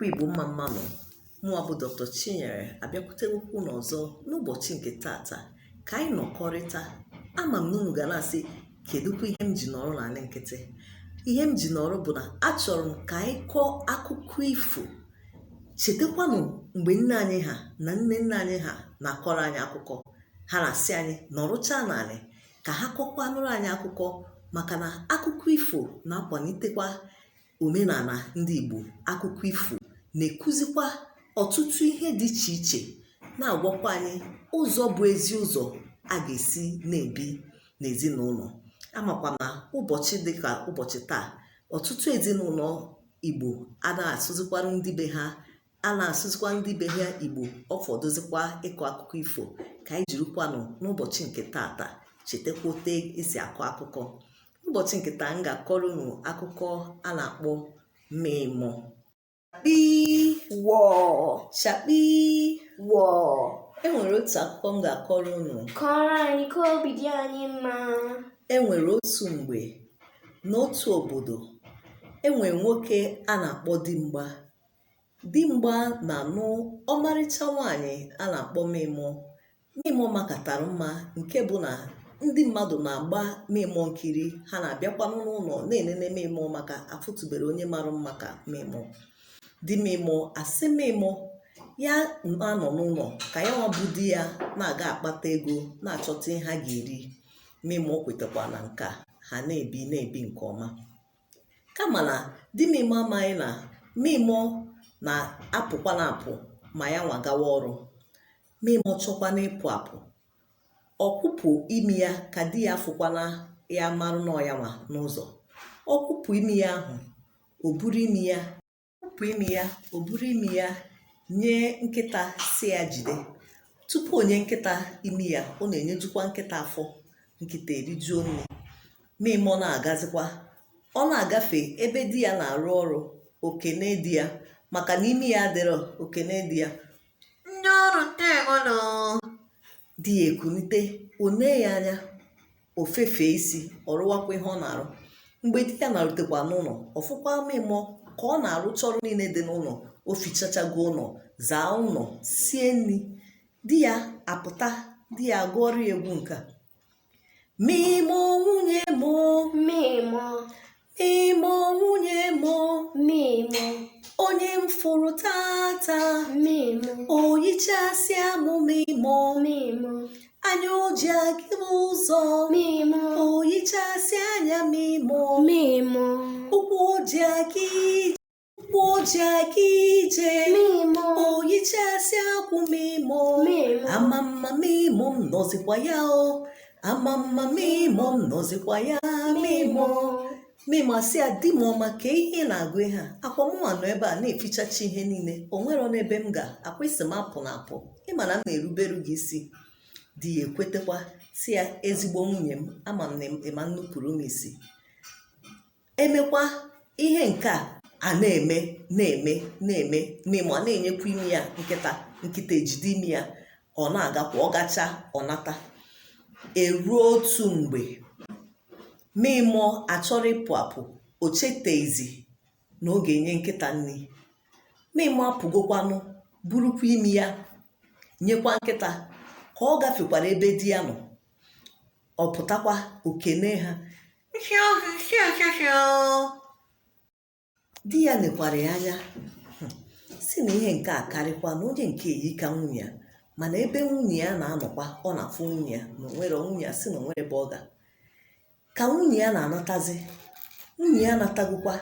Igbo Igbo mma mmanụ mụọ bụ Dr. Chinyere abịakwutere okwu n'ọzọ n'ụbọchị nke tata ka anyị nọkọrịta. Ama m na unu ga na-asị kedụkwa ihe m ji nọrọ n'ala nkịtị. Ihe m ji nọrọ bụ na achọrọ m ka anyị kọọ akụkọ ifo. Chetakwanụ mgbe nne anyị ha na nne nne anyị ha na-akọrọ anyị akụkọ, ha na-asị anyị nọrụcha n'ala ka ha kọkwanụrụ anyị akụkọ, maka na akụkọ ifo na-akwalitekwa omenala ndị Igbo. Akụkọ ifo na-ekuzikwa ọtụtụ ihe dị iche iche, na-agwakwa anyị ụzọ bụ ezi ụzọ a ga-esi na-ebi n'ezinụlọ. Amakwa na ụbọchị dịka ụbọchị taa, ọtụtụ ezinụlọ Igbo a na-asụzikwara ndị be ha, a na-asụzikwa ndị be ha Igbo. Ọ fọdụzikwa ịkọ akụkọ ifo ka anyị jirikwanụ n'ụbọchị nke tata chetakwa otu esi akọ akụkọ. Ụbọchị nke taa m ga-akọrọ unu akụkọ a na-akpọ mmịmọ. Shakpi wọ. Enwere otu akụkọ m ga-akọrọ unu. Kọrọ anyị ka obi dị anyị mma. Enwere otu mgbe n'otu obodo, enwere nwoke a na-akpọ dimgba. Dimgba na-anụ ọmarịcha nwaanyị a na-akpọ mmịmọ. Mmịmọ makatara mma, nke bụ na ndị mmadụ na-agba mmịmọ nkiri. Ha na-abịakwa n'ụlọ na-enene mmịmọ maka afụtụbere onye mara mma ka mmịmọ. Di mmịmọ asị mmịmọ ya na-anọ n'ụlọ ka ya nwa bụ di ya na-aga akpata ego, na-achọta ihe ha ga-eri. Mmịmọ kwetakwa na nka ha na-ebi nke ọma, kama na di mmịmọ amaghị na mmịmọ na-apụkwa na-apụ ma ya nwa gawa ọrụ. Mmịmọ chọkwa na ịpụ apụ, ọkpụpụ imi ya ka di ya fụkwana ya marụ nọ ya nwa n'ụzọ. Ọkpụpụ imi ya ahụ, o buru imi ya, nye nkịta si ya jide. Tupu onye nkịta imi ya, ọ na-enyejukwa nkịta afọ, nkịta erijuo nri. Mmịmọ na-agazikwa, ọ na-agafe ebe di ya na-arụ ọrụ, okene di ya maka na imi ya adịrọ, okene di ya, ndị ọrụ ndegono. Di ya ekunite, one ya anya, ofefe isi, ọrụwakwa ihe ọ na-arụ. Mgbe di ya na-arutekwa n'ụlọ, ọfụkwa mmịmọ ka ọ na-arụcha ọrụ niile dị n'ụlọ. O fichachago ụlọ, zaa ụlọ, sie nri. Di ya apụta, di ya gụọrọ ya egwu nka. Mmịmọ nwunye mụ, Mmịmọ, mmịmọ nwunye mụ, mmịmọ, onye m fụrụ tata, mmịmọ, o yichasịa mụ mmịmọ. mmịmọ, Anya oji aga ụzọ, mmịmọ, o yichasị anya mmịmọ. mmịmọ, Ụkwụ oji aga ije, mmịmọ, o yichasị akwụ mmịmọ. mmịmọ, Ama mma mmịmọ m nọzikwa ya o, ama mma mmịmọ m nọzikwa ya mmịmọ. Mmịmọ asị ya, di m ọma ka ihe na-agụ ihe a, akwa mụnwa nọ ebe a na-efichacha ihe niile, o nwero n'ebe m ga-akwụsị m apụ na apụ, ịma na m na-eruberu gị isi. Di ya ekwetekwa, si ya, ezigbo nwunye m, ama m na ịma nnupụrụ m isi. Emekwa ihe nke a na-eme, mmịmọ a na-enyekwa imi ya nkịta ejide imi ya, ọ na-agakwa, ọ gacha ọ nata. Eruo otu mgbe, mmịmọ achọrọ ịpụ apụ, o chetezi na ọ ga-enye nkịta nri. Mmịmọ apụgokwanụ, burukwa imi ya nyekwa nkịta. Ka ọ gafekwara ebe di ya nọ, ọ pụtakwa, okene ha. Di ya nekwara ya anya, si na ihe nke a karịkwa na onye nke eyi ka nwunye ya, mana ebe nwunye ya na-anọkwa, ọ na-afụ nwunye ya na onwere nwunye ya, si na onwere ebe ọ ga. Ka nwunye ya na-anatazi, nwunye ya anatagokwa,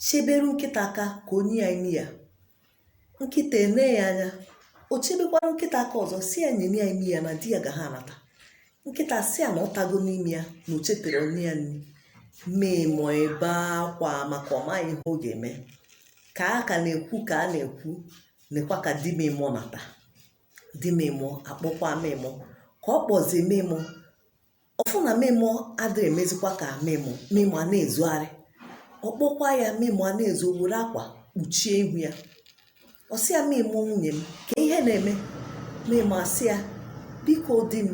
cheberu nkịta aka ka onye ya imi ya. Nkịta ene ya anya, o chebekwara nkịta aka ọzọ, si ya nye ya imi ya na di ya ga ha anata. Nkịta si ya na ọ tago n'imi ya, na o chetere onye ya nri. Mmịmọ ebe akwa maka ọ maghị ihe ọ ga-eme. Ka a na-ekwu, nekwa ka di mmịmọ nata. Di mmịmọ akpọkwa mmịmọ, ka ọ kpọzie mmịmọ, ọfụ na mmịmọ adịghị emezikwa ka mmịmọ a na-ezugharị. Ọ kpọkwa ya, mmịmọ a na-ezo, were akwa kpuchie ihu ya. Ọ sị ya, mmịmọ nwunye m, ka ihe na-eme? Mmịmọ asị ya, biko di m,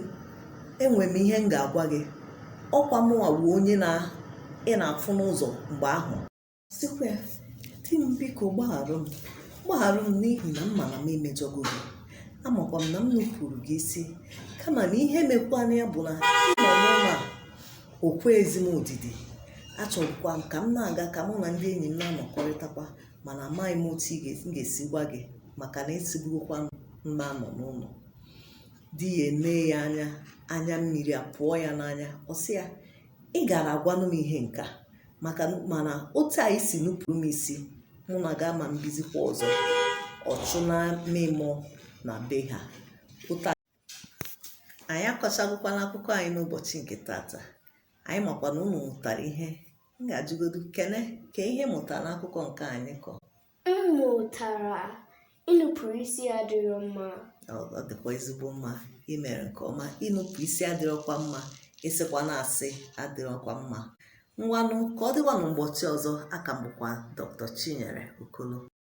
enwere m ihe m ga-agwa gị. Ọkwa mụnwa bụ onye ị na-afụ n'ụzọ mgbe ahụ. Sikwa ya, di m biko gbagharụ m, Mgbagharụ m n'ihi na m ma na m emejọgo gị, amakwa m na m nupụrụ gị isi, kama na ihe mekwana ya bụ na ịnọ n'ụlọ a okwe ezi m odidi. Achọrọkwa m ka m na-aga ka mụ na ndị enyi m na-anọkọrịtakwa, mana amaghị m otu m ga-esi gwa gị maka na esigbugokwa mma nọ n'ụlọ. Di ya eme ya anya mmiri apụọ ya n'anya, ọ sị ya, ị gara agwanụ m ihe nka mana otu a isi nupụrụ m isi, mụ na ga ama mbizikwa ọzọ. Ọchụ na mmụọ na be ha. Anyị akọchagokwana akụkọ anyị n'ụbọchị nke tata. Anyị makwa na unu mụtara ihe. M ga-ajụgodu Kene, ka ihe mụtara n'akụkọ nke anyị kọ? M mụtara ịnụpụrụ isi adịrọ mma. Ọ dịkwa ezigbo mma. I mere nke ọma. Ịnụpụ isi adịrọkwa mma, ịsịkwa na asị adịrọkwa mma. Ngwanụ ka ọ dịwa n'ụbọchị ọzọ. Aka m bụkwa Dr. Chinyere Okolo.